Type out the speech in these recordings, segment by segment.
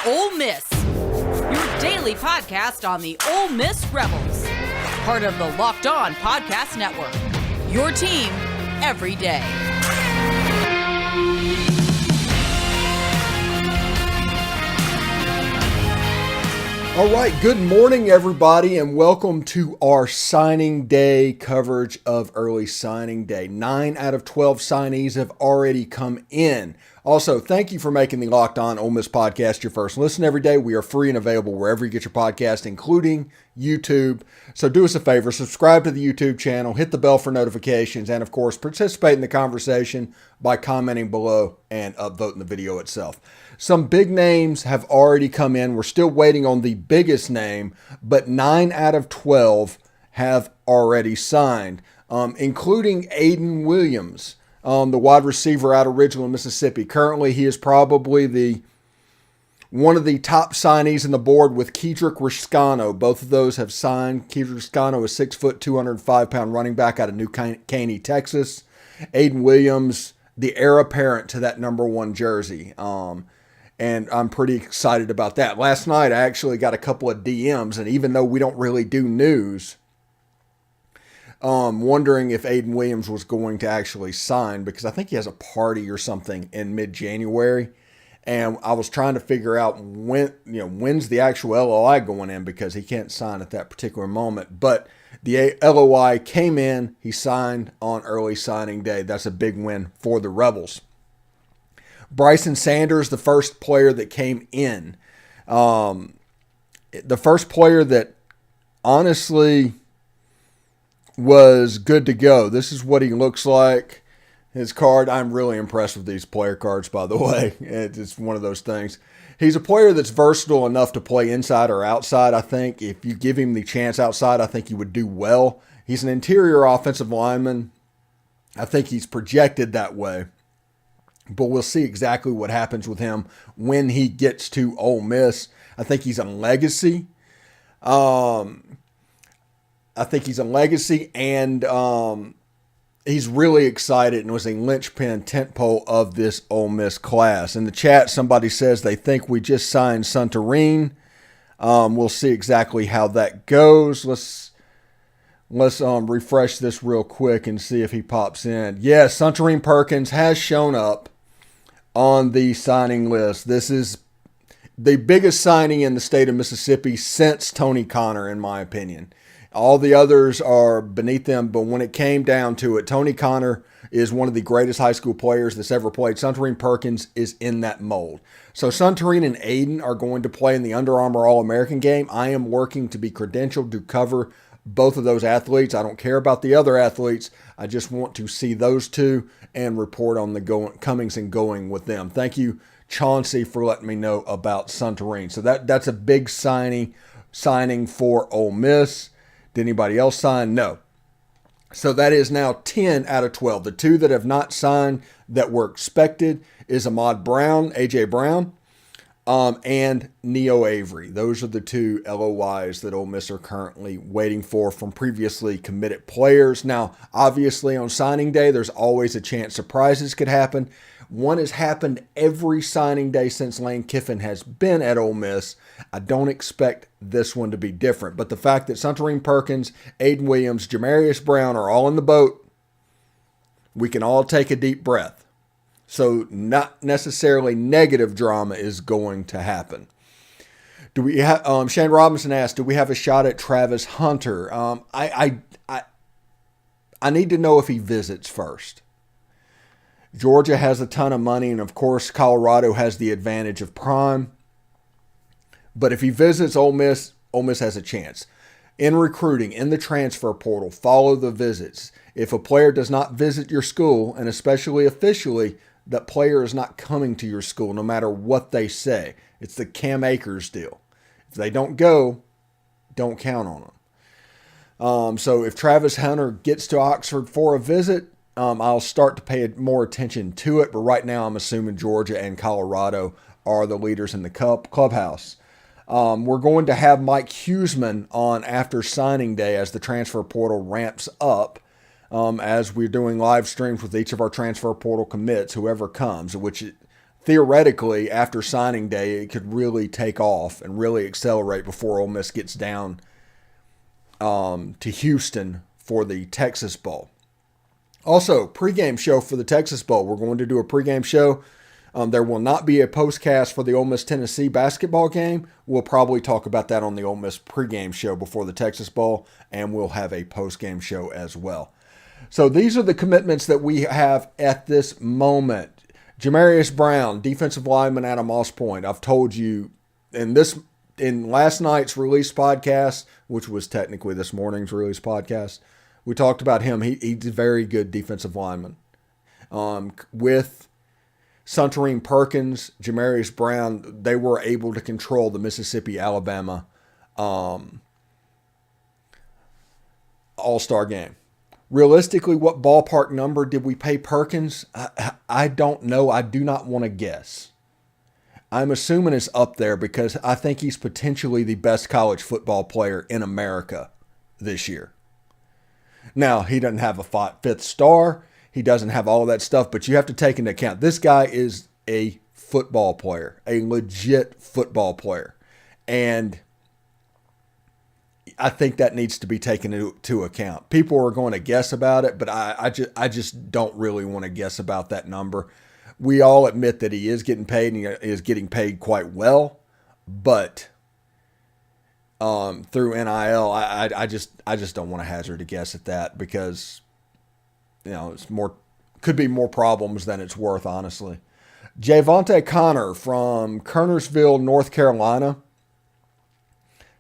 Ole Miss, your daily podcast on the Ole Miss Rebels. Part of the Locked On Podcast Network, your team every day. All right, good morning, everybody, and welcome to our signing day coverage of early signing day. 9 out of 12 signees have already come in. Also, thank you for making the Locked On Ole Miss podcast your first listen every day. We are free and available wherever you get your podcast, including YouTube. So do us a favor, subscribe to the YouTube channel, hit the bell for notifications, and of course, participate in the conversation by commenting below and upvoting the video itself. Some big names have already come in. We're still waiting on the biggest name, but 9 out of 12 have already signed, including Aiden Williams, the wide receiver out of Ridgeland, Mississippi. Currently, he is probably one of the top signees in the board with Kedrick Riscano. Both of those have signed. Kedrick Riscano is 6 foot, 205-pound running back out of New Caney, Texas. Aiden Williams, the heir apparent to that number 1 jersey. And I'm pretty excited about that. Last night, I actually got a couple of DMs, and even though we don't really do news, wondering if Aiden Williams was going to actually sign, because I think he has a party or something in mid-January. And I was trying to figure out when's the actual LOI going in, because he can't sign at that particular moment. But the LOI came in. He signed on early signing day. That's a big win for the Rebels. Brycen Sanders, the first player that came in. The first player that honestly was good to go. This is what he looks like. His card, I'm really impressed with these player cards, by the way. It's one of those things. He's a player that's versatile enough to play inside or outside. I think if you give him the chance outside, I think he would do well. He's an interior offensive lineman. I think he's projected that way. But we'll see exactly what happens with him when he gets to Ole Miss. I think he's a legacy. And he's really excited and was a linchpin tentpole of this Ole Miss class. In the chat, somebody says they think we just signed Santarine. We'll see exactly how that goes. Let's refresh this real quick and see if he pops in. Yes, Santarine Perkins has shown up on the signing list. This is the biggest signing in the state of Mississippi since Tony Connor, in my opinion. All the others are beneath them, but when it came down to it, Tony Connor is one of the greatest high school players that's ever played. Santarine Perkins is in that mold. So Santarine and Aiden are going to play in the Under Armour All-American game. I am working to be credentialed to cover both of those athletes. I don't care about the other athletes. I just want to see those two and report on the comings and going with them. Thank you, Chauncey, for letting me know about Santarine. So that's a big signing for Ole Miss. Did anybody else sign? No. So that is now 10 out of 12. The two that have not signed that were expected is Ahmad Brown, A.J. Brown, and Neo Avery. Those are the two LOIs that Ole Miss are currently waiting for from previously committed players. Now, obviously on signing day, there's always a chance surprises could happen. One has happened every signing day since Lane Kiffin has been at Ole Miss. I don't expect this one to be different. But the fact that Santarine Perkins, Aiden Williams, Jamarius Brown are all in the boat, we can all take a deep breath. So not necessarily negative drama is going to happen. Do we have? Shane Robinson asked, "Do we have a shot at Travis Hunter?" I need to know if he visits first. Georgia has a ton of money, and of course, Colorado has the advantage of prime. But if he visits Ole Miss has a chance. In recruiting, in the transfer portal, follow the visits. If a player does not visit your school, and especially officially, that player is not coming to your school no matter what they say. It's the Cam Akers deal. If they don't go, don't count on them. So if Travis Hunter gets to Oxford for a visit, I'll start to pay more attention to it. But right now I'm assuming Georgia and Colorado are the leaders in the clubhouse. We're going to have Mike Huseman on after signing day as the transfer portal ramps up. As we're doing live streams with each of our transfer portal commits, whoever comes, which theoretically, after signing day, it could really take off and really accelerate before Ole Miss gets down to Houston for the Texas Bowl. Also, pregame show for the Texas Bowl. We're going to do a pregame show. There will not be a postcast for the Ole Miss Tennessee basketball game. We'll probably talk about that on the Ole Miss pregame show before the Texas Bowl, and we'll have a postgame show as well. So these are the commitments that we have at this moment. Jamarius Brown, defensive lineman out of Moss Point. I've told you in last night's release podcast, which was technically this morning's release podcast, we talked about him. He's a very good defensive lineman. With Suntarine Perkins, Jamarius Brown, they were able to control the Mississippi-Alabama All-Star game. Realistically, what ballpark number did we pay Perkins? I don't know. I do not want to guess. I'm assuming it's up there because I think he's potentially the best college football player in America this year. Now, he doesn't have a fifth star. He doesn't have all of that stuff, but you have to take into account this guy is a football player, a legit football player. And I think that needs to be taken into account. People are going to guess about it, but I just don't really want to guess about that number. We all admit that he is getting paid, and he is getting paid quite well, but through NIL, I just don't want to hazard a guess at that because it's could be more problems than it's worth, honestly. Javonte Connor from Kernersville, North Carolina.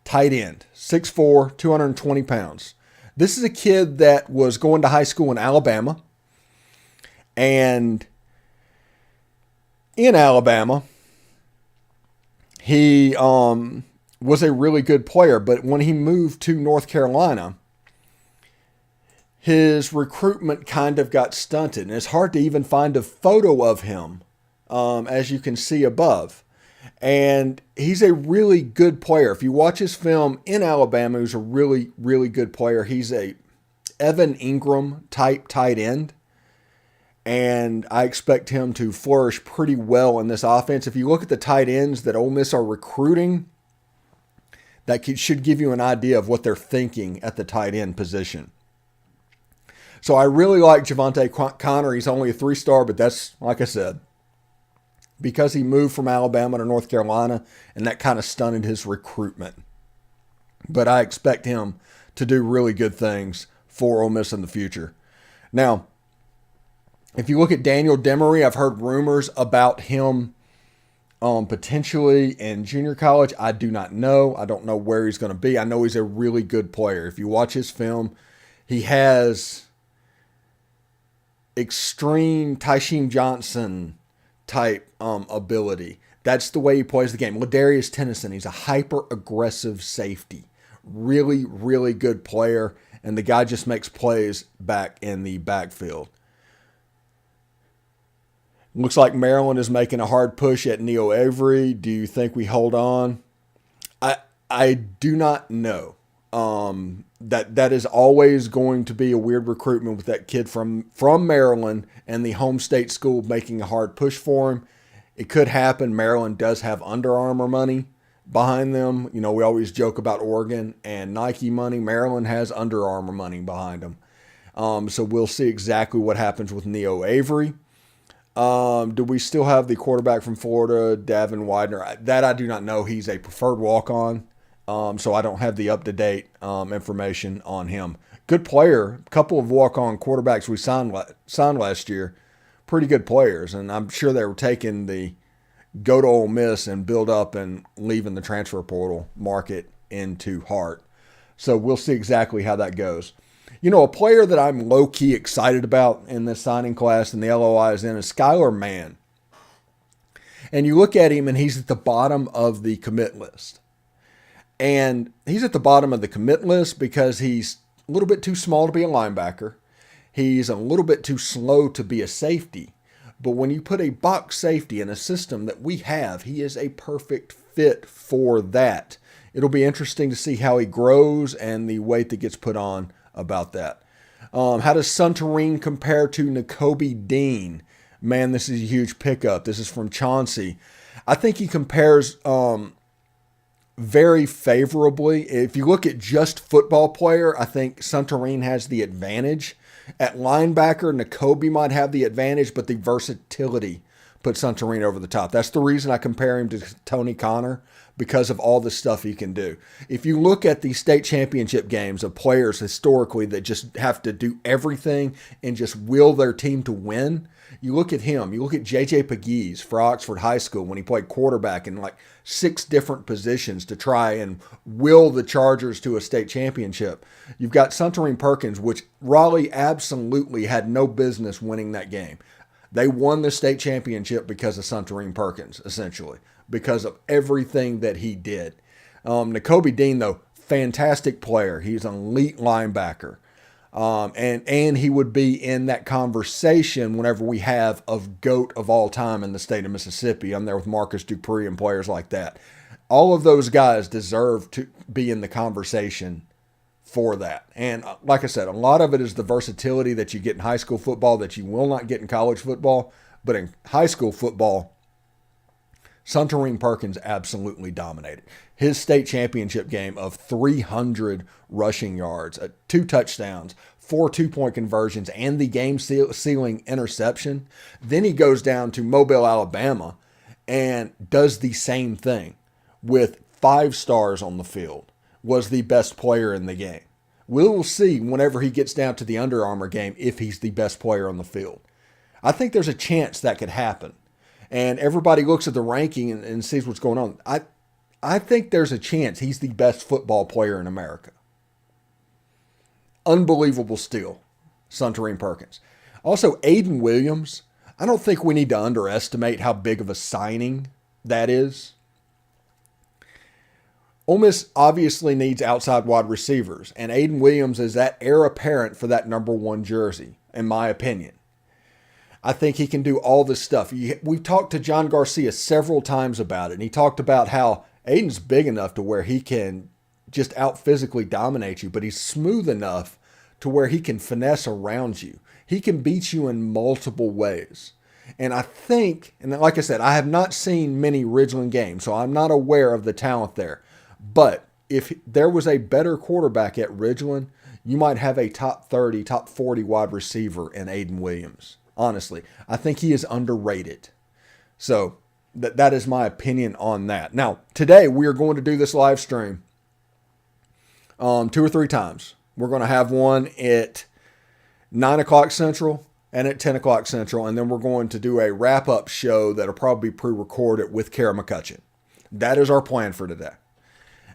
Tight end, 6'4", 220 pounds. This is a kid that was going to high school in Alabama. And in Alabama, he was a really good player. But when he moved to North Carolina, his recruitment kind of got stunted. And it's hard to even find a photo of him, as you can see above. And he's a really good player. If you watch his film in Alabama, he's a really, really good player. He's a Evan Ingram type tight end. And I expect him to flourish pretty well in this offense. If you look at the tight ends that Ole Miss are recruiting, that should give you an idea of what they're thinking at the tight end position. So I really like Javonte Connor. He's only a 3-star, but that's, like I said, because he moved from Alabama to North Carolina, and that kind of stunted his recruitment. But I expect him to do really good things for Ole Miss in the future. Now, if you look at Daniel Demery, I've heard rumors about him potentially in junior college. I do not know. I don't know where he's going to be. I know he's a really good player. If you watch his film, he has extreme Tysheem Johnson type ability. That's the way he plays the game. Ladarius Tennyson, he's a hyper-aggressive safety. Really, really good player, and the guy just makes plays back in the backfield. Looks like Maryland is making a hard push at Neo Avery. Do you think we hold on? I do not know. That is always going to be a weird recruitment with that kid from Maryland and the home state school making a hard push for him. It could happen. Maryland does have Under Armour money behind them. We always joke about Oregon and Nike money. Maryland has Under Armour money behind them. So we'll see exactly what happens with Neo Avery. Do we still have the quarterback from Florida, Davin Widener? That I do not know. He's a preferred walk-on. So I don't have the up-to-date information on him. Good player. A couple of walk-on quarterbacks we signed last year. Pretty good players. And I'm sure they were taking the go to Ole Miss and build up and leaving the transfer portal market into heart. So we'll see exactly how that goes. A player that I'm low-key excited about in this signing class and the LOI is in is Skylar Mann. And you look at him and he's at the bottom of the commit list. And he's at the bottom of the commit list because he's a little bit too small to be a linebacker. He's a little bit too slow to be a safety. But when you put a box safety in a system that we have, he is a perfect fit for that. It'll be interesting to see how he grows and the weight that gets put on about that. How does Suntarine compare to Nakobe Dean? Man, this is a huge pickup. This is from Chauncey. I think he compares very favorably. If you look at just football player, I think Santorin has the advantage. At linebacker, Nakobe might have the advantage, but the versatility puts Santorin over the top. That's the reason I compare him to Tony Connor, because of all the stuff he can do. If you look at the state championship games of players historically that just have to do everything and just will their team to win, you look at him. You look at J.J. Pegues for Oxford High School when he played quarterback in like 6 different positions to try and will the Chargers to a state championship. You've got Santorin Perkins, which Raleigh absolutely had no business winning that game. They won the state championship because of Santorin Perkins, essentially, because of everything that he did. Nakobe Dean, though, fantastic player. He's an elite linebacker. And he would be in that conversation whenever we have of GOAT of all time in the state of Mississippi. I'm there with Marcus Dupree and players like that. All of those guys deserve to be in the conversation for that. And like I said, a lot of it is the versatility that you get in high school football that you will not get in college football. But in high school football, Santorin Perkins absolutely dominated. His state championship game of 300 rushing yards, 2 touchdowns, 4 2-point conversions, and the game-sealing interception. Then he goes down to Mobile, Alabama, and does the same thing with 5 stars on the field. Was the best player in the game. We will see whenever he gets down to the Under Armour game if he's the best player on the field. I think there's a chance that could happen. And everybody looks at the ranking and sees what's going on. I think there's a chance he's the best football player in America. Unbelievable steal, Santorin Perkins. Also, Aiden Williams. I don't think we need to underestimate how big of a signing that is. Ole Miss obviously needs outside wide receivers, and Aiden Williams is that heir apparent for that number 1 jersey, in my opinion. I think he can do all this stuff. We've talked to John Garcia several times about it, and he talked about how Aiden's big enough to where he can just out-physically dominate you, but he's smooth enough to where he can finesse around you. He can beat you in multiple ways. And I think, and like I said, I have not seen many Ridgeland games, so I'm not aware of the talent there. But if there was a better quarterback at Ridgeland, you might have a top 30, top 40 wide receiver in Aiden Williams. Honestly, I think he is underrated. So that is my opinion on that. Now, today we are going to do this live stream 2 or 3 times. We're going to have one at 9 o'clock Central and at 10 o'clock Central. And then we're going to do a wrap-up show that'll probably be pre-recorded with Kara McCutcheon. That is our plan for today.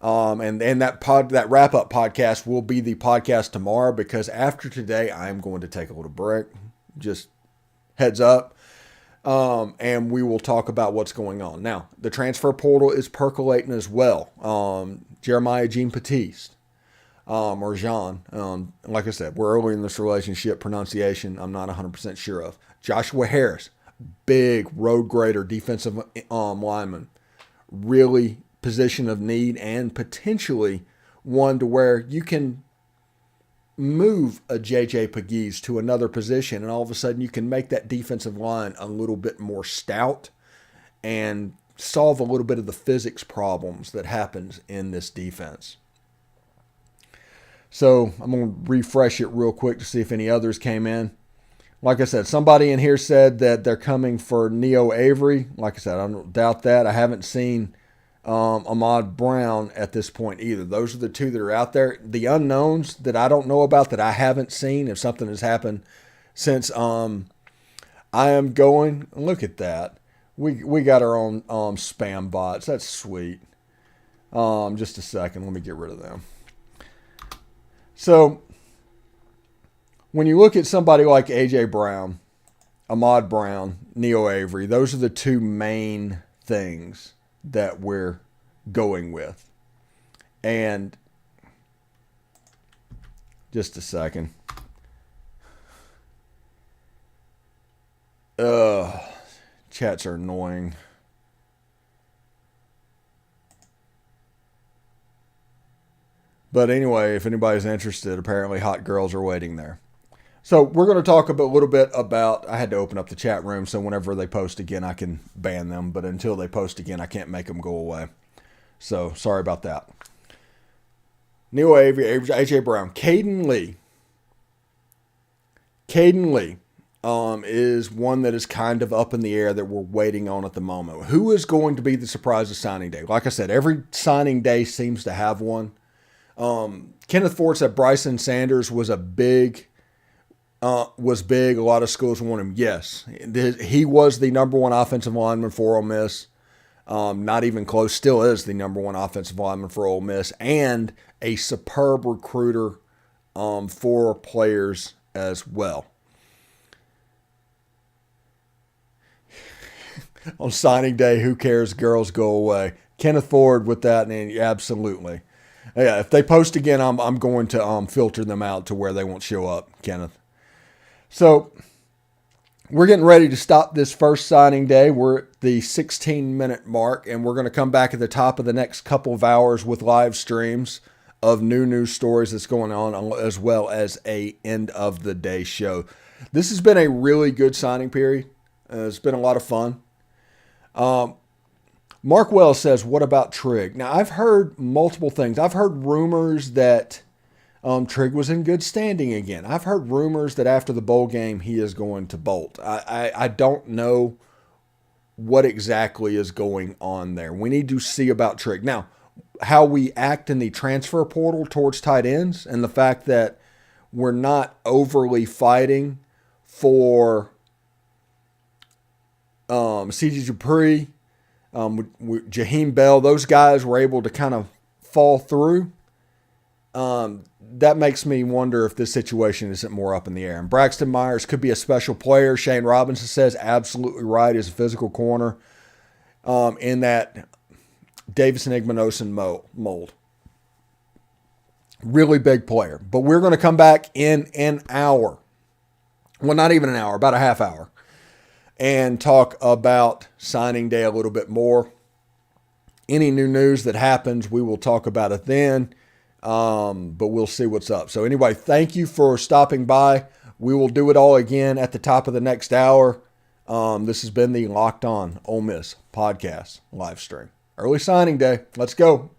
And that wrap-up podcast will be the podcast tomorrow, because after today, I'm going to take a little break. Just heads up. And we will talk about what's going on. Now, the transfer portal is percolating as well. Jeremiah Jean-Baptiste, or Jean. Like I said, we're early in this relationship. Pronunciation, I'm not 100% sure of. Joshua Harris, big road grader, defensive lineman. Really position of need, and potentially one to where you can move a J.J. Pegues to another position, and all of a sudden you can make that defensive line a little bit more stout and solve a little bit of the physics problems that happens in this defense. So I'm going to refresh it real quick to see if any others came in. Like I said, somebody in here said that they're coming for Neo Avery. Like I said, I don't doubt that. I haven't seen Ahmad Brown at this point either. Those are the 2 that are out there. The unknowns that I don't know about, that I haven't seen, if something has happened since I am going. Look at that. We got our own spam bots. That's sweet. Just a second. Let me get rid of them. So when you look at somebody like A.J. Brown, Ahmad Brown, Neo Avery, those are the 2 main things that we're going with. And just a second. Chats are annoying. But anyway, if anybody's interested, apparently hot girls are waiting there. So we're going to talk a little bit about, I had to open up the chat room, so whenever they post again, I can ban them. But until they post again, I can't make them go away. So sorry about that. Neil Avery, AJ Brown, Caden Lee. Caden Lee is one that is kind of up in the air that we're waiting on at the moment. Who is going to be the surprise of signing day? Like I said, every signing day seems to have one. Kenneth Ford said Brycen Sanders was big. A lot of schools want him. Yes, he was the number one offensive lineman for Ole Miss. Not even close. Still is the number one offensive lineman for Ole Miss, and a superb recruiter for players as well. On signing day, who cares? Girls go away. Kenneth Ford with that, and absolutely. Yeah, if they post again, I'm going to filter them out to where they won't show up, Kenneth. So we're getting ready to stop this first signing day. We're at the 16-minute mark, and we're going to come back at the top of the next couple of hours with live streams of new news stories that's going on, as well as a end-of-the-day show. This has been a really good signing period. It's been a lot of fun. Mark Wells says, what about Trigg? Now, I've heard multiple things. I've heard rumors that Trigg was in good standing again. I've heard rumors that after the bowl game, he is going to bolt. I don't know what exactly is going on there. We need to see about Trigg. Now, how we act in the transfer portal towards tight ends and the fact that we're not overly fighting for C.J. Dupree, Jaheim Bell, those guys were able to kind of fall through. That makes me wonder if this situation isn't more up in the air. And Braxton Myers could be a special player. Shane Robinson says absolutely right. He's a physical corner in that Davison Igbinosun mold. Really big player. But we're going to come back in an hour. Well, not even an hour, about a half hour. And talk about signing day a little bit more. Any new news that happens, we will talk about it then. But we'll see what's up. So anyway, thank you for stopping by. We will do it all again at the top of the next hour. This has been the Locked On Ole Miss podcast live stream. Early signing day. Let's go.